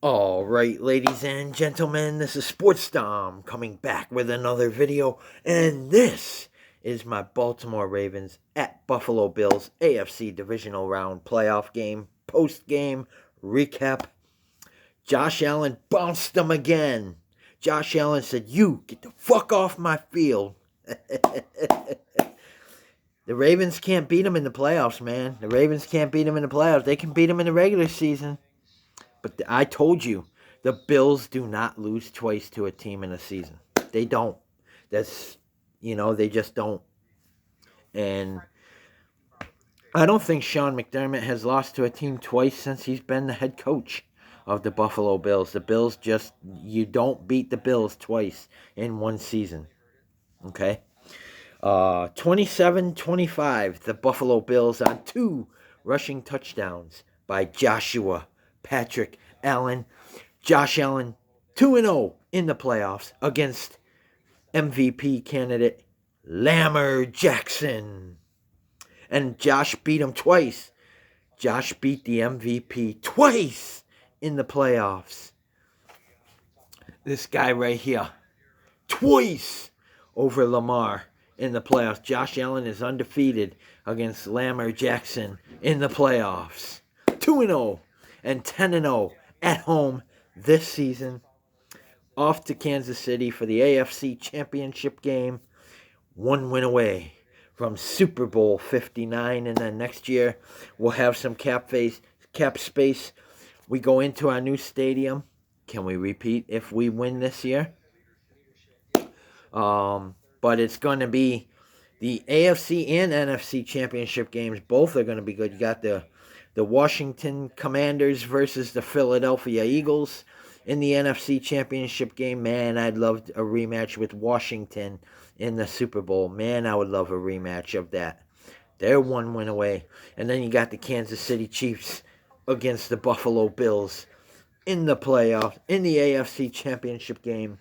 All right, ladies and gentlemen, this is Sports Dom coming back with another video, and this is my Baltimore Ravens at Buffalo Bills AFC Divisional Round playoff game, post-game recap. Josh Allen bounced them again. Josh Allen said, "You get the fuck off my field." The Ravens can't beat them in the playoffs, man. The Ravens can't beat them in the playoffs. They can beat them in the regular season. But I told you, the Bills do not lose twice to a team in a season. They don't. They just don't. And I don't think Sean McDermott has lost to a team twice since he's been the head coach of the Buffalo Bills. The Bills you don't beat the Bills twice in one season. Okay? 27-25, the Buffalo Bills on 2 rushing touchdowns by Joshua Patrick Allen. Josh Allen 2-0 in the playoffs against MVP candidate Lamar Jackson. And Josh beat him twice. Josh beat the MVP twice in the playoffs. This guy right here, twice over Lamar in the playoffs. Josh Allen is undefeated against Lamar Jackson in the playoffs. 2-0 and 10-0 at home this season. Off to Kansas City for the AFC Championship game. 1 win away from Super Bowl 59. And then next year we'll have some cap space. We go into our new stadium. Can we repeat if we win this year? But it's going to be the AFC and NFC Championship games. Both are going to be good. You got the Washington Commanders versus the Philadelphia Eagles in the NFC Championship game. Man, I'd love a rematch with Washington in the Super Bowl. Man, I would love a rematch of that. They're 1 win away. And then you got the Kansas City Chiefs against the Buffalo Bills in the playoffs, in the AFC Championship game.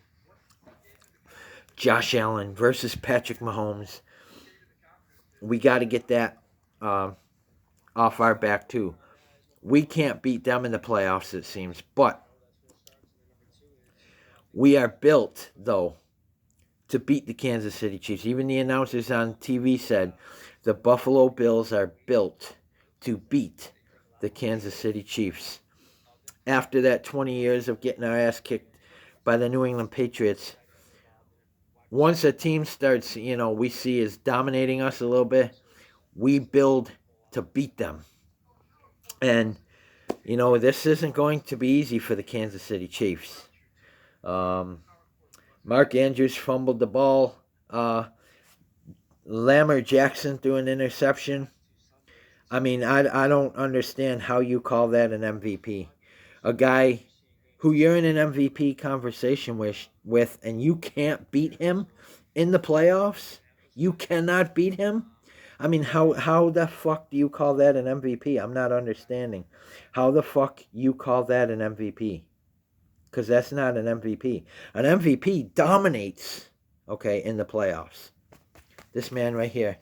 Josh Allen versus Patrick Mahomes. We got to get that off our back too. We can't beat them in the playoffs, it seems, but we are built, though, to beat the Kansas City Chiefs. Even the announcers on TV said the Buffalo Bills are built to beat the Kansas City Chiefs. After that 20 years of getting our ass kicked by the New England Patriots, once a team starts, we see is dominating us a little bit, we build to beat them. And, this isn't going to be easy for the Kansas City Chiefs. Mark Andrews fumbled the ball. Lamar Jackson threw an interception. I mean, I don't understand how you call that an MVP. A guy who you're in an MVP conversation with and you can't beat him in the playoffs? You cannot beat him? I mean, how the fuck do you call that an MVP? I'm not understanding. How the fuck you call that an MVP? Because that's not an MVP. An MVP dominates, in the playoffs. This man right here,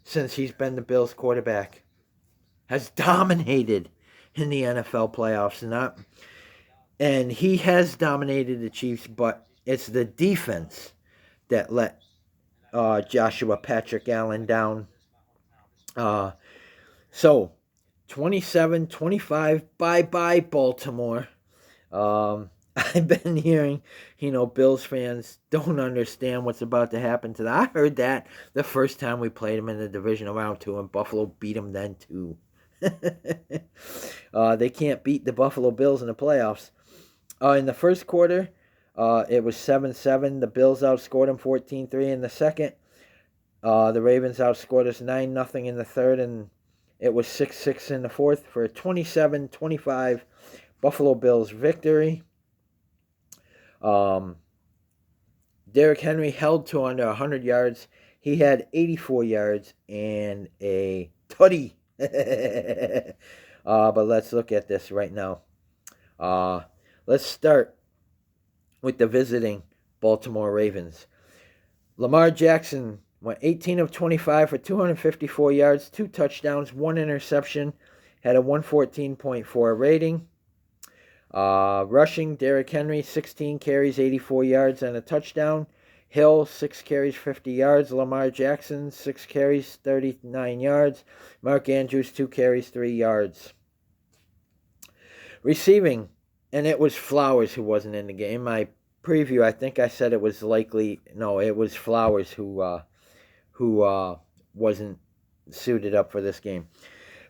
since he's been the Bills quarterback, has dominated in the NFL playoffs. And he has dominated the Chiefs, but it's the defense that let Joshua Patrick Allen down. So, 27-25, bye-bye Baltimore. I've been hearing, Bills fans don't understand what's about to happen to them. I heard that the first time we played them in the divisional round 2, and Buffalo beat them then too. They can't beat the Buffalo Bills in the playoffs. In the first quarter, it was 7-7. The Bills outscored them 14-3 in the second. The Ravens outscored us 9-0 in the third, and it was 6-6 in the fourth for a 27-25 Buffalo Bills victory. Derrick Henry held to under 100 yards. He had 84 yards and a tutty. But let's look at this right now. Let's start with the visiting Baltimore Ravens. Lamar Jackson went 18 of 25 for 254 yards, 2 touchdowns, 1 interception, had a 114.4 rating. Rushing, Derrick Henry, 16 carries, 84 yards, and a touchdown. Hill, 6 carries, 50 yards. Lamar Jackson, 6 carries, 39 yards. Mark Andrews, 2 carries, 3 yards. Receiving, and it was Flowers who wasn't in the game. My preview, I think I said it was likely. No, it was Flowers who wasn't suited up for this game.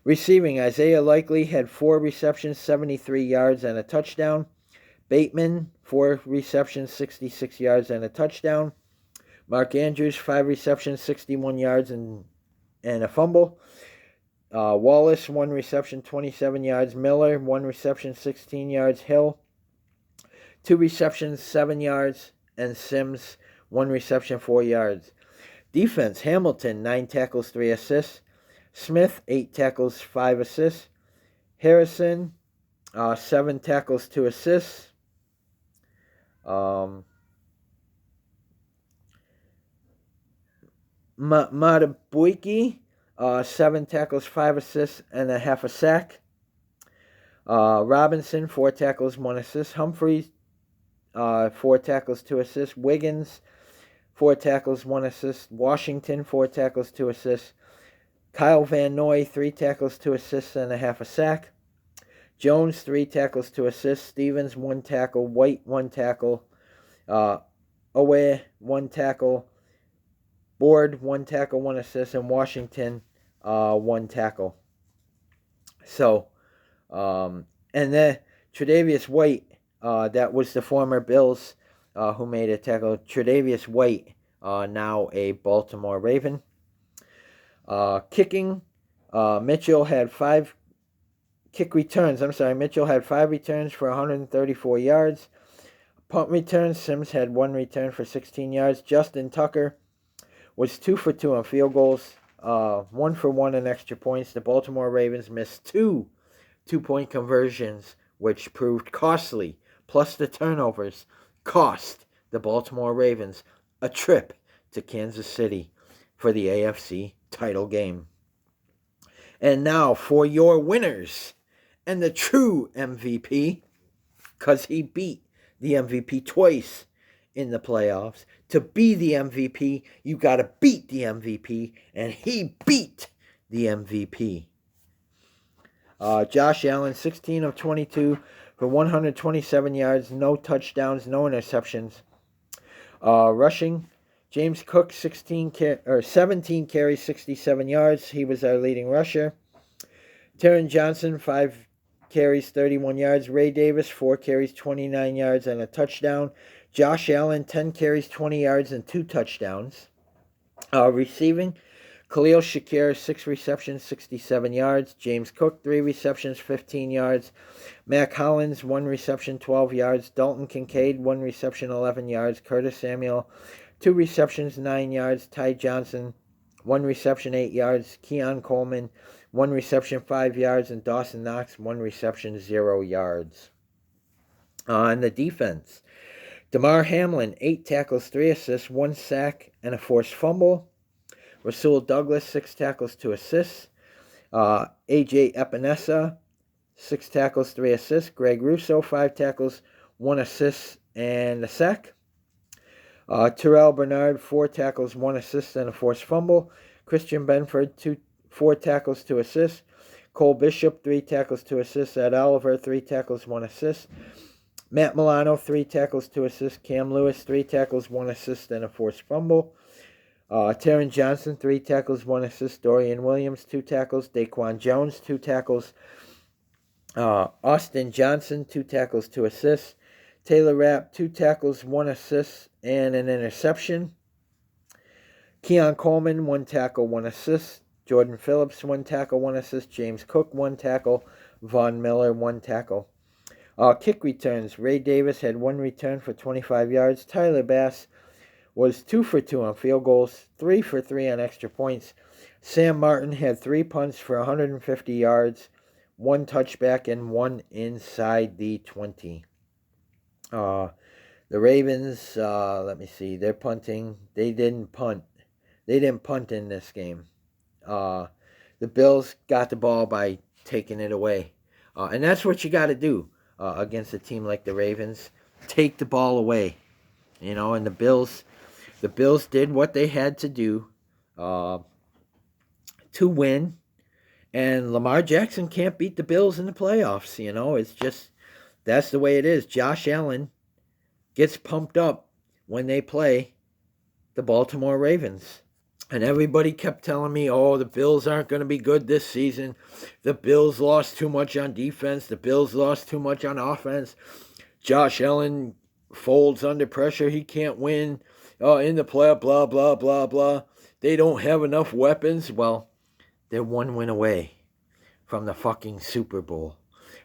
Receiving, Isaiah Likely had 4 receptions, 73 yards, and a touchdown. Bateman, 4 receptions, 66 yards, and a touchdown. Mark Andrews, 5 receptions, 61 yards, and a fumble. Wallace, 1 reception, 27 yards. Miller, 1 reception, 16 yards. Hill, 2 receptions, 7 yards. And Sims, 1 reception, 4 yards. Defense, Hamilton, 9 tackles, 3 assists. Smith, 8 tackles, 5 assists. Harrison, 7 tackles, 2 assists. Matabuiki, 7 tackles, 5 assists, and a half a sack. Robinson, 4 tackles, 1 assist. Humphreys, 4 tackles, 2 assists. Wiggins, 4 tackles, 1 assist. Washington, 4 tackles, 2 assists. Kyle Van Noy, 3 tackles, 2 assists, and a half a sack. Jones, 3 tackles, 2 assists. Stevens, 1 tackle. White, 1 tackle. Owe, 1 tackle. Board, 1 tackle, 1 assist. And Washington, 1 tackle. So, and then Tre'Davious White, that was the former Bills who made a tackle. Tre'Davious White, now a Baltimore Raven. Kicking, Mitchell had 5 returns for 134 yards. Punt returns, Sims had 1 return for 16 yards. Justin Tucker was 2 for 2 on field goals, 1 for 1 in extra points. The Baltimore Ravens missed 2 2-point conversions, which proved costly. Plus the turnovers cost the Baltimore Ravens a trip to Kansas City for the AFC title game. And now for your winners and the true MVP, because he beat the MVP twice in the playoffs. To be the MVP, you got to beat the MVP, and he beat the MVP. Josh Allen, 16 of 22 for 127 yards, no touchdowns, no interceptions. Rushing, James Cook, 17 carries, 67 yards. He was our leading rusher. Taron Johnson, 5 carries, 31 yards. Ray Davis, 4 carries, 29 yards, and a touchdown. Josh Allen, 10 carries, 20 yards, and 2 touchdowns. Receiving, Khalil Shakir, 6 receptions, 67 yards. James Cook, 3 receptions, 15 yards. Mac Hollins, 1 reception, 12 yards. Dalton Kincaid, 1 reception, 11 yards. Curtis Samuel, 2 receptions, 9 yards. Ty Johnson, 1 reception, 8 yards. Keon Coleman, 1 reception, 5 yards. And Dawson Knox, 1 reception, 0 yards. On the defense, Damar Hamlin, 8 tackles, 3 assists, 1 sack, and a forced fumble. Rasul Douglas, 6 tackles, 2 assists. A.J. Epinesa, 6 tackles, 3 assists. Greg Russo, 5 tackles, 1 assist, and a sack. Terrell Bernard, 4 tackles, 1 assist, and a forced fumble. Christian Benford, 4 tackles, 2 assists. Cole Bishop, 3 tackles, 2 assists. Ed Oliver, 3 tackles, 1 assist. Matt Milano, 3 tackles, 2 assists. Cam Lewis, 3 tackles, 1 assist, and a forced fumble. Taron Johnson, 3 tackles, 1 assist. Dorian Williams, 2 tackles. Daquan Jones, 2 tackles. Austin Johnson, 2 tackles, 2 assists. Taylor Rapp, 2 tackles, 1 assist, and an interception. Keon Coleman, 1 tackle, 1 assist. Jordan Phillips, 1 tackle, 1 assist. James Cook, 1 tackle. Von Miller, 1 tackle. Kick returns. Ray Davis had 1 return for 25 yards. Tyler Bass was 2 for 2 on field goals, 3 for 3 on extra points. Sam Martin had 3 punts for 150 yards, 1 touchback, and 1 inside the 20. The Ravens, let me see, they're punting. They didn't punt. They didn't punt in this game. The Bills got the ball by taking it away. And that's what you got to do. against a team like the Ravens. Take the ball away, and the Bills did what they had to do to win. And Lamar Jackson can't beat the Bills in the playoffs. It's just, that's the way it is. Josh Allen gets pumped up when they play the Baltimore Ravens. And everybody kept telling me, oh, the Bills aren't going to be good this season. The Bills lost too much on defense. The Bills lost too much on offense. Josh Allen folds under pressure. He can't win in the playoff, blah, blah, blah, blah. They don't have enough weapons. Well, they're one win away from the fucking Super Bowl.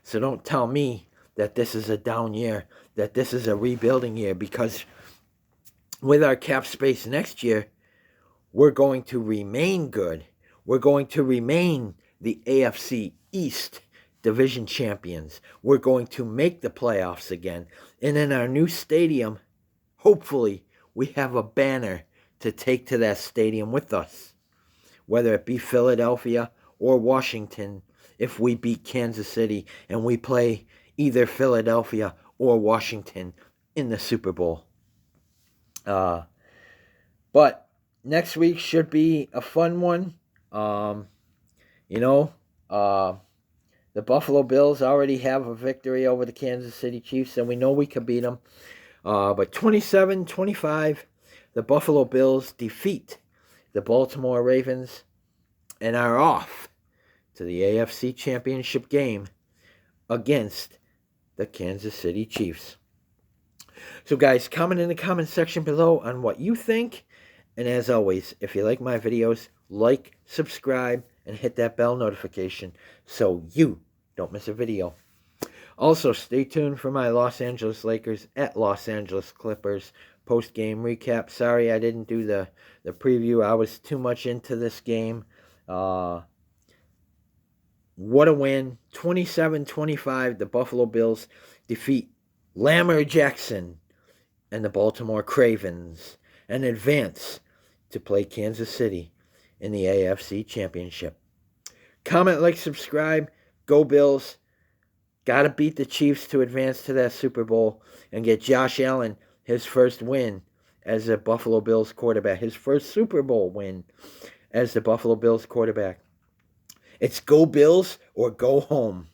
So don't tell me that this is a down year, that this is a rebuilding year, because with our cap space next year, we're going to remain good. We're going to remain the AFC East division champions. We're going to make the playoffs again. And in our new stadium, hopefully, we have a banner to take to that stadium with us, whether it be Philadelphia or Washington, if we beat Kansas City and we play either Philadelphia or Washington in the Super Bowl. But next week should be a fun one. The Buffalo Bills already have a victory over the Kansas City Chiefs, and we know we can beat them. But 27-25, the Buffalo Bills defeat the Baltimore Ravens and are off to the AFC Championship game against the Kansas City Chiefs. So guys, comment in the comment section below on what you think. And as always, if you like my videos, like, subscribe, and hit that bell notification so you don't miss a video. Also, stay tuned for my Los Angeles Lakers at Los Angeles Clippers post-game recap. Sorry I didn't do the preview. I was too much into this game. What a win. 27-25, the Buffalo Bills defeat Lamar Jackson and the Baltimore Ravens and advance to play Kansas City in the AFC Championship. Comment, like, subscribe. Go Bills. Got to beat the Chiefs to advance to that Super Bowl and get Josh Allen his first win as a Buffalo Bills quarterback. His first Super Bowl win as the Buffalo Bills quarterback. It's go Bills or go home.